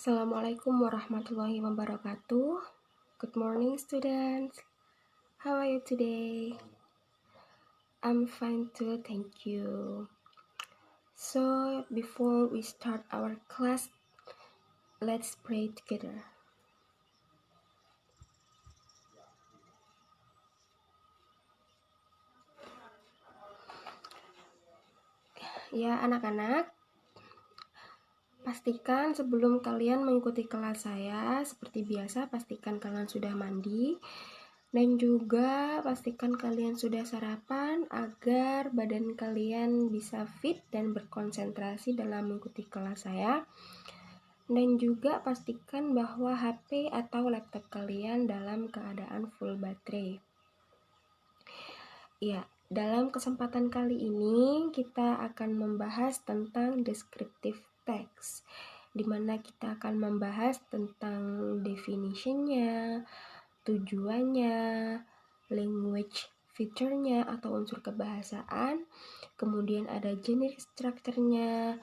Assalamualaikum warahmatullahi wabarakatuh. Good morning, students. How are you today? I'm fine too, thank you. So, before we start our class, let's pray together. Ya, anak-anak, pastikan sebelum kalian mengikuti kelas saya, seperti biasa, pastikan kalian sudah mandi. Dan juga pastikan kalian sudah sarapan agar badan kalian bisa fit dan berkonsentrasi dalam mengikuti kelas saya. Dan juga pastikan bahwa HP atau laptop kalian dalam keadaan full baterai. Ya, dalam kesempatan kali ini kita akan membahas tentang descriptive text, di mana kita akan membahas tentang definition-nya, tujuannya, language feature-nya atau unsur kebahasaan, kemudian ada generic structure-nya,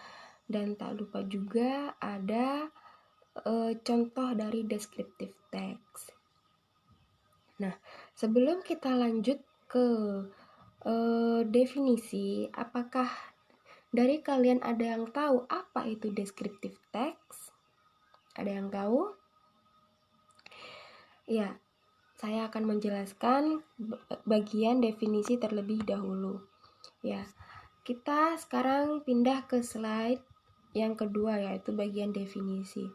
dan tak lupa juga ada contoh dari descriptive text. Nah, sebelum kita lanjut ke definisi, apakah dari kalian ada yang tahu apa itu descriptive text? Ada yang tahu? Ya, saya akan menjelaskan bagian definisi terlebih dahulu. Ya, kita sekarang pindah ke slide yang kedua, yaitu bagian definisi.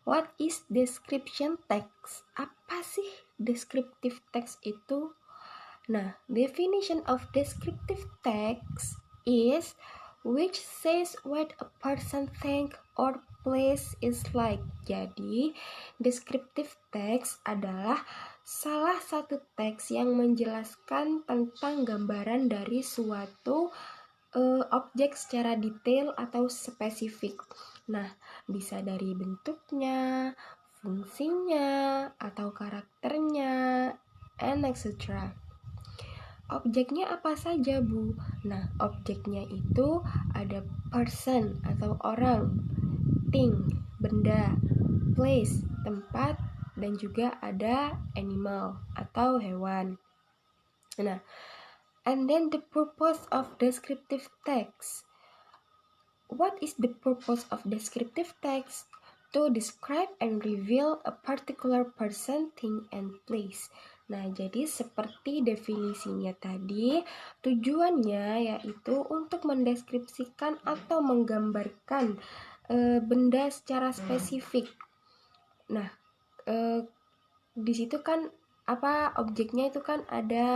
What is description text? Apa sih descriptive text itu? Nah, definition of descriptive text is which says what a person think or place is like. Jadi, descriptive text adalah salah satu teks yang menjelaskan tentang gambaran dari suatu objek secara detail atau spesifik. Nah, bisa dari bentuknya, fungsinya, atau karakternya, and etc. Objeknya apa saja, Bu? Nah, objeknya itu ada person atau orang, thing, benda, place, tempat, dan juga ada animal atau hewan. Nah, and then the purpose of descriptive text. What is the purpose of descriptive text? To describe and reveal a particular person, thing, and place. Nah, jadi seperti definisinya tadi, tujuannya yaitu untuk mendeskripsikan atau menggambarkan benda secara spesifik. Nah, di situ kan objeknya itu kan ada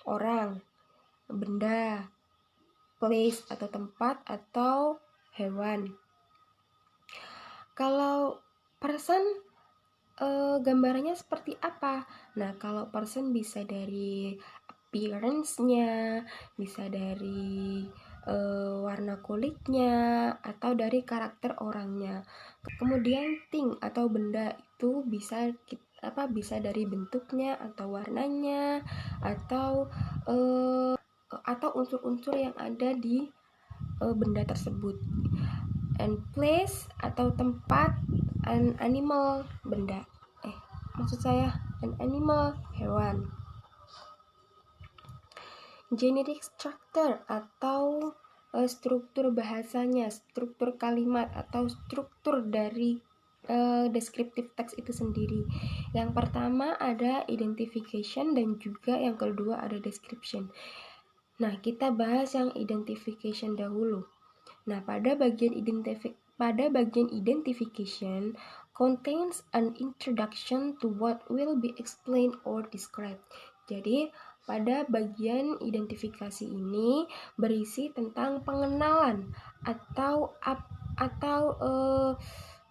orang, benda, place atau tempat atau hewan. Kalau person gambarannya seperti apa? Nah, kalau person bisa dari appearance-nya, bisa dari warna kulitnya, atau dari karakter orangnya. Kemudian thing atau benda itu bisa dari bentuknya atau warnanya, atau unsur-unsur yang ada di benda tersebut. And place atau tempat, an animal, benda. An animal, hewan. Generic structure atau struktur bahasanya, struktur kalimat atau struktur dari descriptive text itu sendiri. Yang pertama ada identification dan juga yang kedua ada description. Nah, kita bahas yang identification dahulu. Nah, pada bagian identification contains an introduction to what will be explained or described. Jadi, pada bagian identifikasi ini berisi tentang pengenalan atau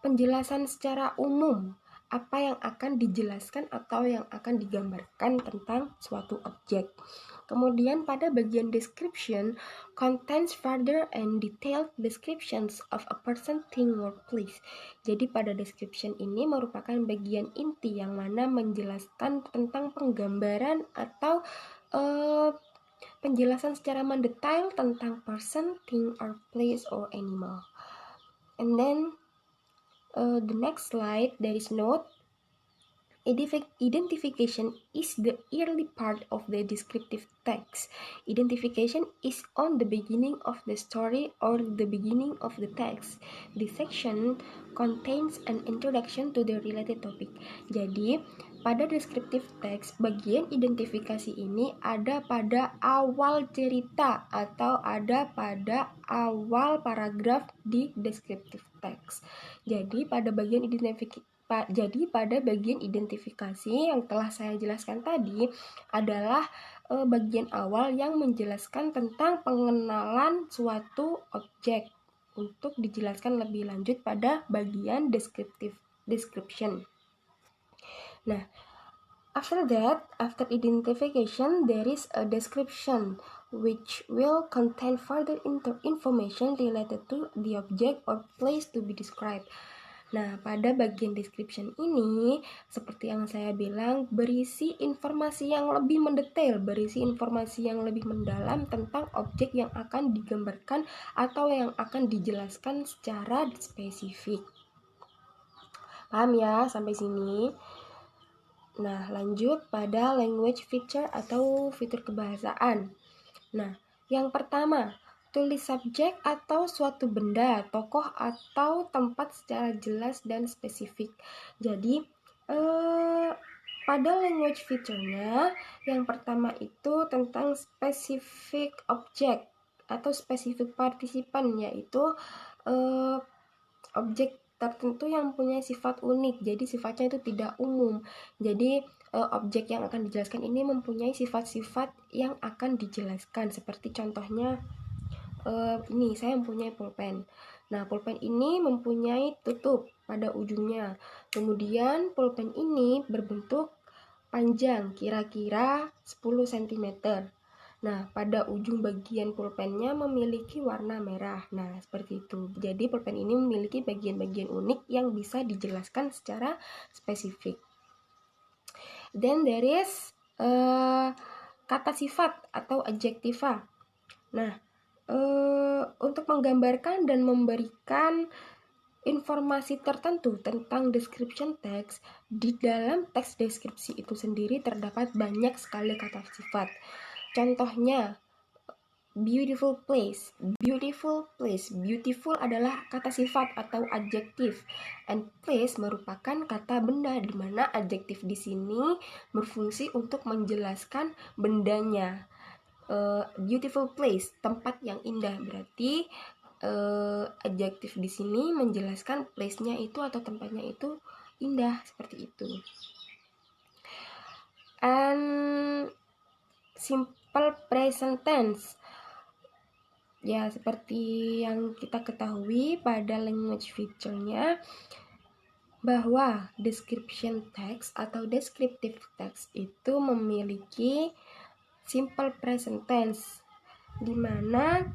penjelasan secara umum apa yang akan dijelaskan atau yang akan digambarkan tentang suatu objek. Kemudian pada bagian description contains further and detailed descriptions of a person, thing, or place. Jadi pada description ini merupakan bagian inti yang mana menjelaskan tentang penggambaran atau penjelasan secara mendetail tentang person, thing, or place, or animal. And then The next slide, there is note. Identification is the early part of the descriptive text. Identification is on the beginning of the story or the beginning of the text. This section contains an introduction to the related topic. Jadi, pada descriptive text, bagian identifikasi ini ada pada awal cerita atau ada pada awal paragraf di descriptive text. Jadi, pada bagian identifikasi yang telah saya jelaskan tadi adalah bagian awal yang menjelaskan tentang pengenalan suatu objek untuk dijelaskan lebih lanjut pada bagian description. Nah, after identification, there is a description which will contain further information related to the object or place to be described. Nah, pada bagian description ini, seperti yang saya bilang, berisi informasi yang lebih mendetail, berisi informasi yang lebih mendalam tentang objek yang akan digambarkan atau yang akan dijelaskan secara spesifik. Paham ya sampai sini? Nah, lanjut pada language feature atau fitur kebahasaan. Nah, yang pertama, tulis subjek atau suatu benda, tokoh atau tempat secara jelas dan spesifik. Jadi, pada language feature-nya, yang pertama itu tentang specific object atau specific participan, yaitu objek tertentu yang punya sifat unik, jadi sifatnya itu tidak umum. Jadi objek yang akan dijelaskan ini mempunyai sifat-sifat yang akan dijelaskan, seperti contohnya ini saya mempunyai pulpen. Nah, pulpen ini mempunyai tutup pada ujungnya. Kemudian pulpen ini berbentuk panjang kira-kira 10 cm. Nah, pada ujung bagian pulpennya memiliki warna merah. Nah, seperti itu. Jadi, pulpen ini memiliki bagian-bagian unik yang bisa dijelaskan secara spesifik. Then there is kata sifat atau adjektiva. Nah, untuk menggambarkan dan memberikan informasi tertentu tentang description text, di dalam teks deskripsi itu sendiri terdapat banyak sekali kata sifat. Contohnya, beautiful place. Beautiful adalah kata sifat atau adjektif, and place merupakan kata benda, di mana adjektif di sini berfungsi untuk menjelaskan bendanya. Beautiful place, tempat yang indah, berarti adjektif di sini menjelaskan place-nya itu atau tempatnya itu indah, seperti itu. And simple present tense. Ya, seperti yang kita ketahui pada language feature-nya, bahwa description text atau descriptive text itu memiliki simple present tense, di mana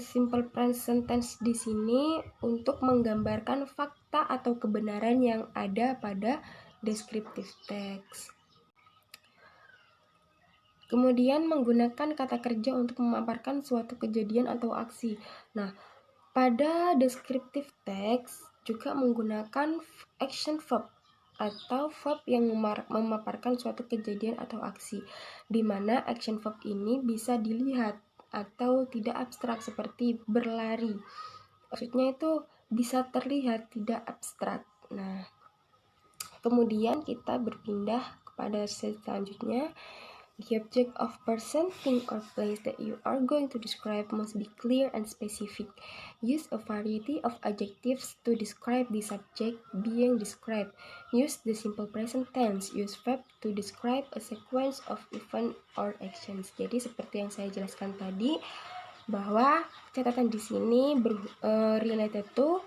simple present tense di sini untuk menggambarkan fakta atau kebenaran yang ada pada descriptive text. Kemudian menggunakan kata kerja untuk memaparkan suatu kejadian atau aksi. Nah, pada descriptive text juga menggunakan action verb atau verb yang memaparkan suatu kejadian atau aksi, di mana action verb ini bisa dilihat atau tidak abstrak seperti berlari. Maksudnya itu bisa terlihat, tidak abstrak. Nah, kemudian kita berpindah kepada selanjutnya. The object of person, thing, or place that you are going to describe must be clear and specific. Use a variety of adjectives to describe the subject being described. Use the simple present tense. Use verb to describe a sequence of event or actions. Jadi seperti yang saya jelaskan tadi, bahwa catatan di sini related to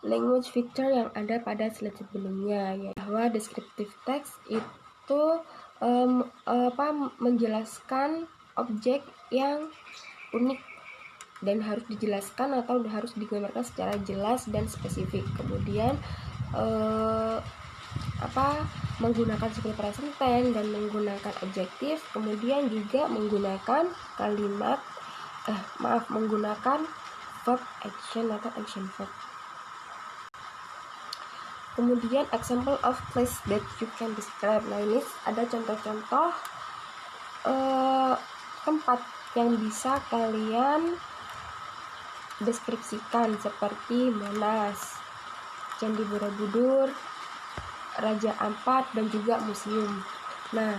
language feature yang ada pada slide sebelumnya, ya, bahwa descriptive text itu menjelaskan objek yang unik dan harus dijelaskan atau harus digambarkan secara jelas dan spesifik. Kemudian menggunakan simple present tense dan menggunakan adjektif, kemudian juga menggunakan menggunakan verb action atau action verb. Kemudian example of place that you can describe. Nah, ini ada contoh-contoh tempat yang bisa kalian deskripsikan, seperti Monas, Candi Borobudur, Raja Ampat, dan juga museum. Nah,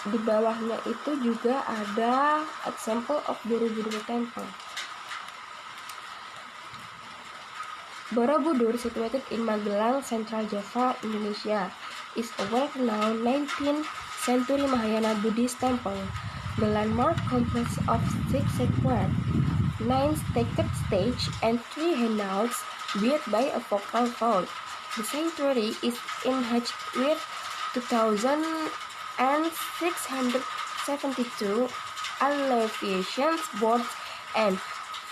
di bawahnya itu juga ada example of Borobudur Temple. Borobudur, situated in Magelang, Central Java, Indonesia, is a well-known 19th century Mahayana Buddhist temple. The landmark consists of 6 sacred, 9 sacred stage, and 3 hangouts built by a focal vault. The sanctuary is enhanced with 2,672 elevations, boards, and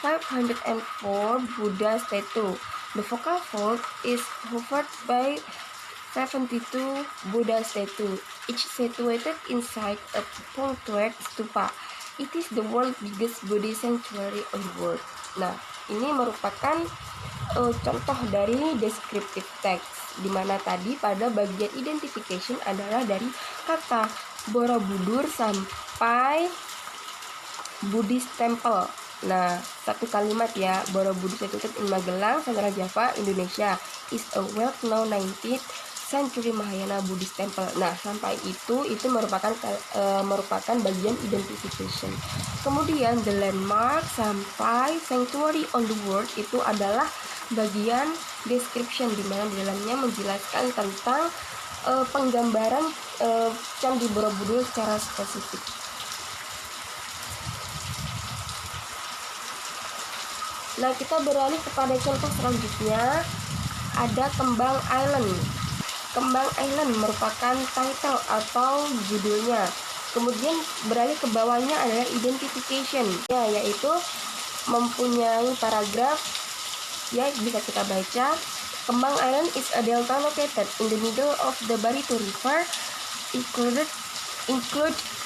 504 Buddha statues. The focal vault is covered by 72 Buddha statues, each situated inside a punctured stupa. It is the world's biggest Buddhist sanctuary on the world. Nah, ini merupakan contoh dari descriptive text, di mana tadi pada bagian identification adalah dari kata Borobudur sampai Buddhist temple. Nah, satu kalimat ya, Borobudur situated in Magelang, Central Java, Indonesia, is a well-known 19th century Mahayana Buddhist temple. Nah, sampai itu merupakan bagian identification. Kemudian the landmark sampai sanctuary on the world itu adalah bagian description, di mana di dalamnya menjelaskan tentang penggambaran Candi Borobudur secara spesifik. Nah, kita beralih kepada contoh selanjutnya. Ada Kembang Island. Kembang Island merupakan title atau judulnya. Kemudian beralih ke bawahnya adalah identification, yaitu mempunyai paragraf ya, bisa kita baca. Kembang Island is a delta located in the middle of the Barito River, included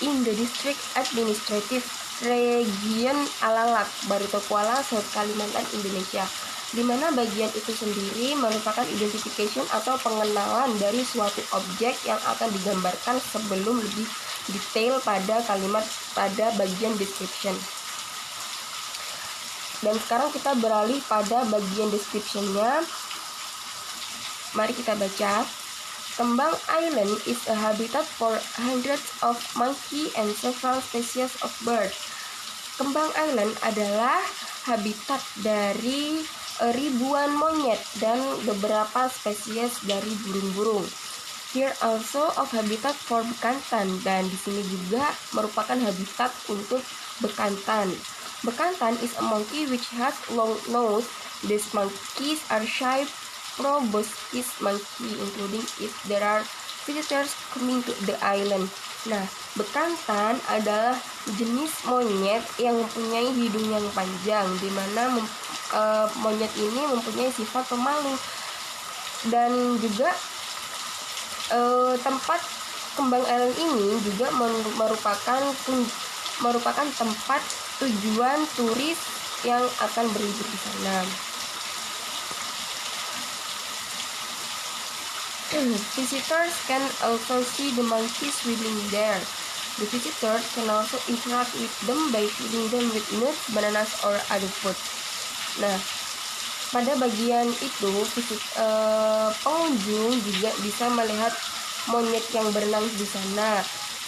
in the district administrative region Alalak, Barito Kuala, South Kalimantan, Indonesia, di mana bagian itu sendiri merupakan identification atau pengenalan dari suatu objek yang akan digambarkan sebelum lebih detail pada bagian description. Dan sekarang kita beralih pada bagian description-nya. Mari kita baca. Kembang Island is a habitat for hundreds of monkey and several species of birds. Kembang Island adalah habitat dari ribuan monyet dan beberapa spesies dari burung-burung. Here also of habitat for bekantan, dan di sini juga merupakan habitat untuk bekantan. Bekantan is a monkey which has long nose. These monkeys are shy proboscis monkey, including if there are visitors coming to the island. Nah, bekantan adalah jenis monyet yang mempunyai hidung yang panjang, di mana monyet ini mempunyai sifat pemalu. Dan juga tempat Kembang Island ini juga merupakan tempat tujuan turis yang akan berlibur di sana. Visitors can also see the monkeys swimming there. The visitors can also interact with them by feeding them with nuts, bananas, or other food. Nah, pada bagian itu pengunjung juga bisa melihat monyet yang berenang di sana.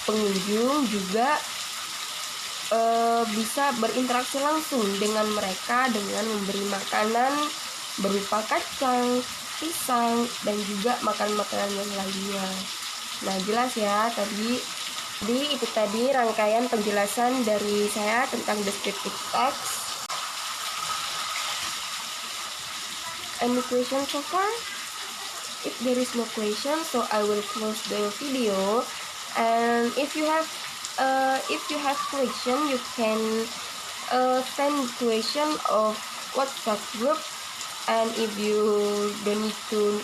Pengunjung juga bisa berinteraksi langsung dengan mereka dengan memberi makanan berupa kacang, pisang, dan juga makanan-makanan yang lainnya. Nah, jelas ya itu tadi rangkaian penjelasan dari saya tentang descriptive text. Any question so far? If there is no question, so I will close the video. And if you have question, you can send question of WhatsApp group. And if you don't need to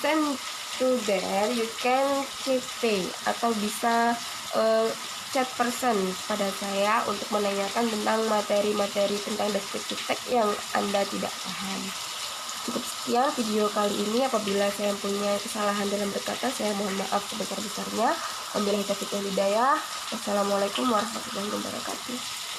send to there, you can pay atau bisa chat person pada saya untuk menanyakan tentang materi-materi tentang deskripsi teks yang Anda tidak paham. Cukup sekian video kali ini. Apabila saya punya kesalahan dalam berkata, saya mohon maaf sebesar-besarnya. Wabillahi taufiq wal hidayah. Wassalamualaikum warahmatullahi wabarakatuh.